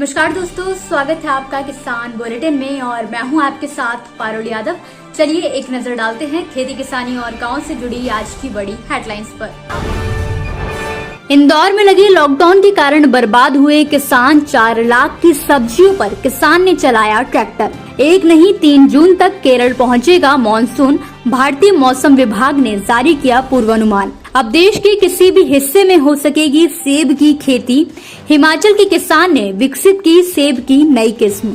नमस्कार दोस्तों, स्वागत है आपका किसान बुलेटिन में और मैं हूं आपके साथ पारुल यादव। चलिए एक नजर डालते हैं खेती किसानी और गांव से जुड़ी आज की बड़ी हेडलाइंस पर। इंदौर में लगे लॉकडाउन के कारण बर्बाद हुए किसान 4 लाख की सब्जियों पर किसान ने चलाया ट्रैक्टर। एक नहीं 3 जून तक केरल पहुंचेगा मॉनसून, भारतीय मौसम विभाग ने जारी किया पूर्वानुमान। अब देश के किसी भी हिस्से में हो सकेगी सेब की खेती, हिमाचल के किसान ने विकसित की सेब की नई किस्म।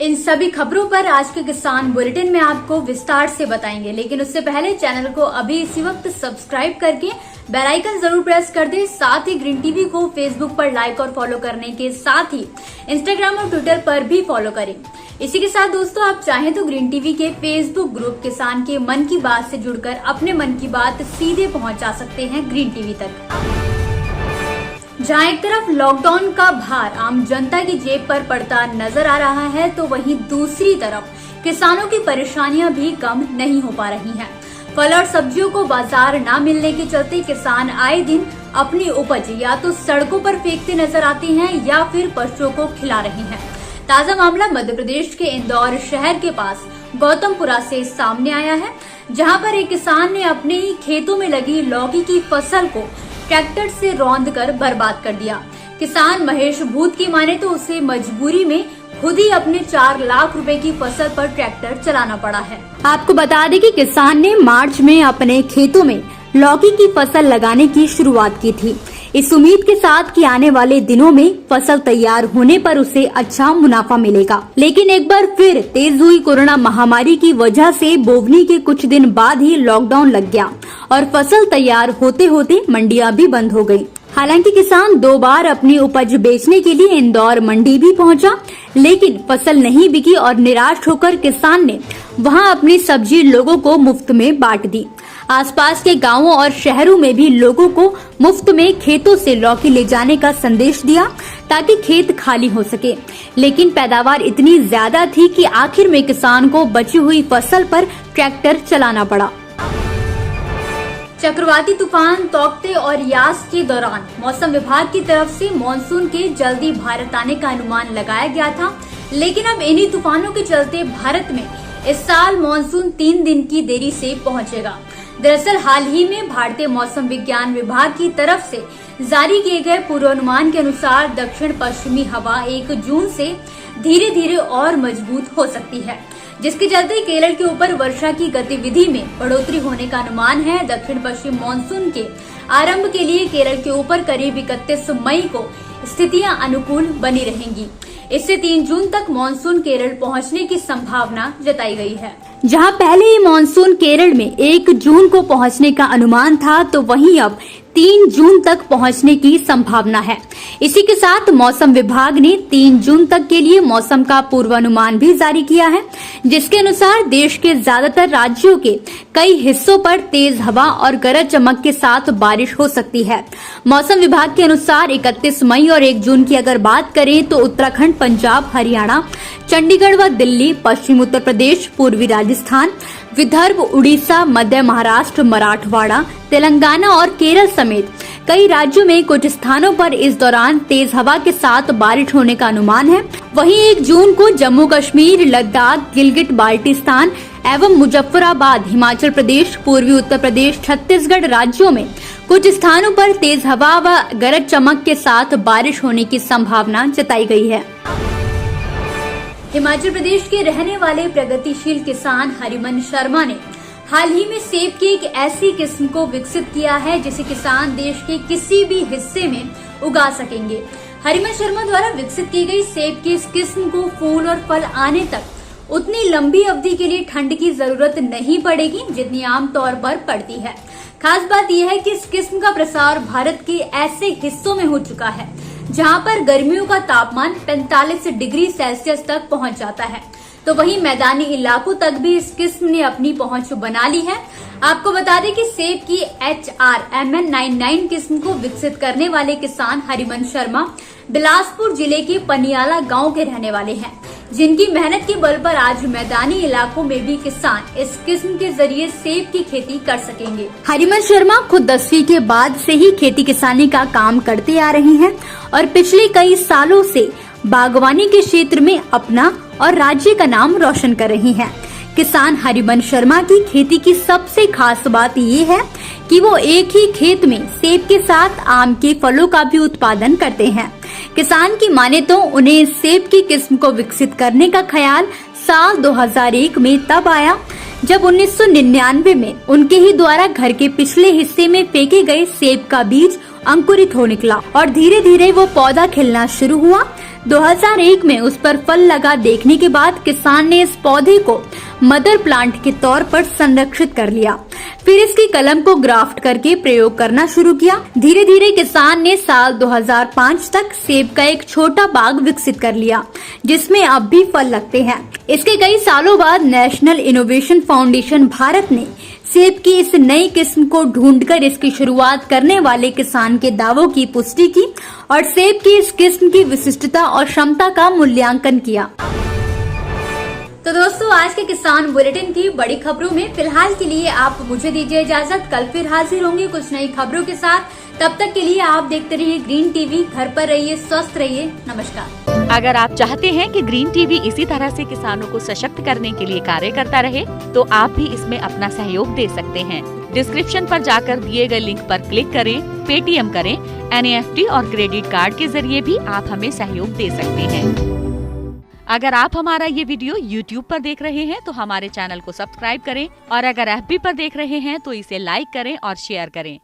इन सभी खबरों पर आज के किसान बुलेटिन में आपको विस्तार से बताएंगे, लेकिन उससे पहले चैनल को अभी इसी वक्त सब्सक्राइब करके बेल आइकन जरूर प्रेस कर दें। साथ ही ग्रीन टीवी को फेसबुक पर लाइक और फॉलो करने के साथ ही इंस्टाग्राम और ट्विटर पर भी फॉलो करें। इसी के साथ दोस्तों, आप चाहें तो ग्रीन टीवी के फेसबुक ग्रुप किसान के मन की बात से जुड़कर अपने मन की बात सीधे पहुंचा सकते हैं ग्रीन टीवी तक। जहां एक तरफ लॉकडाउन का भार आम जनता की जेब पर पड़ता नजर आ रहा है, तो वहीं दूसरी तरफ किसानों की परेशानियां भी कम नहीं हो पा रही हैं। फल और सब्जियों को बाजार न मिलने के चलते किसान आए दिन अपनी उपज या तो सड़कों पर फेंकते नजर आते हैं या फिर पशुओं को खिला रहे हैं। ताजा मामला मध्य प्रदेश के इंदौर शहर के पास गौतमपुरा से सामने आया है, जहां पर एक किसान ने अपने ही खेतों में लगी लौकी की फसल को ट्रैक्टर से रौंदकर बर्बाद कर दिया। किसान महेश भूत की माने तो उसे मजबूरी में खुद ही अपने 4 लाख रुपए की फसल पर ट्रैक्टर चलाना पड़ा है। आपको बता दें कि किसान ने मार्च में अपने खेतों में लौकी की फसल लगाने की शुरुआत की थी, इस उम्मीद के साथ कि आने वाले दिनों में फसल तैयार होने पर उसे अच्छा मुनाफा मिलेगा। लेकिन एक बार फिर तेज हुई कोरोना महामारी की वजह से बोवनी के कुछ दिन बाद ही लॉकडाउन लग गया और फसल तैयार होते होते मंडियां भी बंद हो गयी। हालांकि किसान 2 बार अपनी उपज बेचने के लिए इंदौर मंडी भी पहुंचा, लेकिन फसल नहीं बिकी और निराश होकर किसान ने वहां अपनी सब्जी लोगों को मुफ्त में बांट दी। आसपास के गांवों और शहरों में भी लोगों को मुफ्त में खेतों से लौकी ले जाने का संदेश दिया ताकि खेत खाली हो सके, लेकिन पैदावार इतनी ज्यादा थी कि आखिर में किसान को बची हुई फसल पर ट्रैक्टर चलाना पड़ा। चक्रवाती तूफान तौकते और यास के दौरान मौसम विभाग की तरफ से मानसून के जल्दी भारत आने का अनुमान लगाया गया था, लेकिन अब इन्हीं तूफानों के चलते भारत में इस साल मानसून 3 दिन की देरी से पहुंचेगा। दरअसल हाल ही में भारतीय मौसम विज्ञान विभाग की तरफ से जारी किए गए पूर्वानुमान के अनुसार दक्षिण पश्चिमी हवा 1 जून से धीरे धीरे और मजबूत हो सकती है, जिसके चलते केरल के ऊपर वर्षा की गतिविधि में बढ़ोतरी होने का अनुमान है। दक्षिण पश्चिम मानसून के आरंभ के लिए केरल के ऊपर करीब 31 मई को स्थितियां अनुकूल बनी रहेंगी। इससे 3 जून तक मानसून केरल पहुंचने की संभावना जताई गई है। जहां पहले ही मानसून केरल में 1 जून को पहुंचने का अनुमान था, तो वहीं अब 3 जून तक पहुंचने की संभावना है। इसी के साथ मौसम विभाग ने 3 जून तक के लिए मौसम का पूर्वानुमान भी जारी किया है, जिसके अनुसार देश के ज्यादातर राज्यों के कई हिस्सों पर तेज हवा और गरज चमक के साथ बारिश हो सकती है। मौसम विभाग के अनुसार 31 मई और 1 जून की अगर बात करें तो उत्तराखंड, पंजाब, हरियाणा, चंडीगढ़ व दिल्ली, पश्चिम उत्तर प्रदेश, पूर्वी राजस्थान, विदर्भ, उड़ीसा, मध्य महाराष्ट्र, मराठवाड़ा, तेलंगाना और केरल समेत कई राज्यों में कुछ स्थानों पर इस दौरान तेज हवा के साथ बारिश होने का अनुमान है। वहीं 1 जून को जम्मू कश्मीर, लद्दाख, गिलगिट बाल्टिस्तान एवं मुजफ्फराबाद, हिमाचल प्रदेश, पूर्वी उत्तर प्रदेश, छत्तीसगढ़ राज्यों में कुछ स्थानों पर तेज हवा व गरज चमक के साथ बारिश होने की संभावना जताई गई है। हिमाचल प्रदेश के रहने वाले प्रगतिशील किसान हरिमन शर्मा ने हाल ही में सेब की एक ऐसी किस्म को विकसित किया है जिसे किसान देश के किसी भी हिस्से में उगा सकेंगे। हरिमन शर्मा द्वारा विकसित की गई सेब की इस किस्म को फूल और फल आने तक उतनी लंबी अवधि के लिए ठंड की जरूरत नहीं पड़ेगी जितनी आम तौर पर पड़ती है। खास बात यह है कि इस किस्म का प्रसार भारत के ऐसे हिस्सों में हो चुका है जहां पर गर्मियों का तापमान 45 डिग्री सेल्सियस तक पहुंच जाता है, तो वहीं मैदानी इलाकों तक भी इस किस्म ने अपनी पहुंच बना ली है। आपको बता दें कि सेब की HRMN99 किस्म को विकसित करने वाले किसान हरिमन शर्मा बिलासपुर जिले के पनियाला गांव के रहने वाले हैं। जिनकी मेहनत के बल पर आज मैदानी इलाकों में भी किसान इस किस्म के जरिए सेब की खेती कर सकेंगे। हरिवंश शर्मा खुद 10वीं के बाद से ही खेती किसानी का काम करते आ रहे हैं और पिछले कई सालों से बागवानी के क्षेत्र में अपना और राज्य का नाम रोशन कर रही हैं। किसान हरिवंश शर्मा की खेती की सबसे खास बात ये है कि वो एक ही खेत में सेब के साथ आम के फलों का भी उत्पादन करते हैं। किसान की माने तो उन्हें सेब की किस्म को विकसित करने का ख्याल साल 2001 में तब आया जब 1999 में उनके ही द्वारा घर के पिछले हिस्से में फेंके गए सेब का बीज अंकुरित हो निकला और धीरे धीरे वो पौधा खिलना शुरू हुआ। 2001 में उस पर फल लगा देखने के बाद किसान ने इस पौधे को मदर प्लांट के तौर पर संरक्षित कर लिया। फिर इसकी कलम को ग्राफ्ट करके प्रयोग करना शुरू किया। धीरे धीरे किसान ने साल 2005 तक सेब का एक छोटा बाग विकसित कर लिया जिसमें अब भी फल लगते हैं। इसके कई सालों बाद नेशनल इनोवेशन फाउंडेशन भारत ने सेब की इस नई किस्म को ढूंढकर इसकी शुरुआत करने वाले किसान के दावों की पुष्टि की और सेब की इस किस्म की विशिष्टता और क्षमता का मूल्यांकन किया। तो दोस्तों, आज के किसान बुलेटिन की बड़ी खबरों में फिलहाल के लिए आप मुझे दीजिए इजाजत। कल फिर हाजिर होंगे कुछ नई खबरों के साथ। तब तक के लिए आप देखते रहिए ग्रीन टीवी। घर पर रहिए, स्वस्थ रहिए। नमस्कार। अगर आप चाहते हैं कि ग्रीन टीवी इसी तरह से किसानों को सशक्त करने के लिए कार्य करता रहे, तो आप भी इसमें अपना सहयोग दे सकते हैं। डिस्क्रिप्शन पर जाकर दिए गए लिंक पर क्लिक करें, पेटीएम करें, NEFT और क्रेडिट कार्ड के जरिए भी आप हमें सहयोग दे सकते हैं। अगर आप हमारा ये वीडियो YouTube पर देख रहे हैं तो हमारे चैनल को सब्सक्राइब करें और अगर FB पर देख रहे हैं तो इसे लाइक करें और शेयर करें।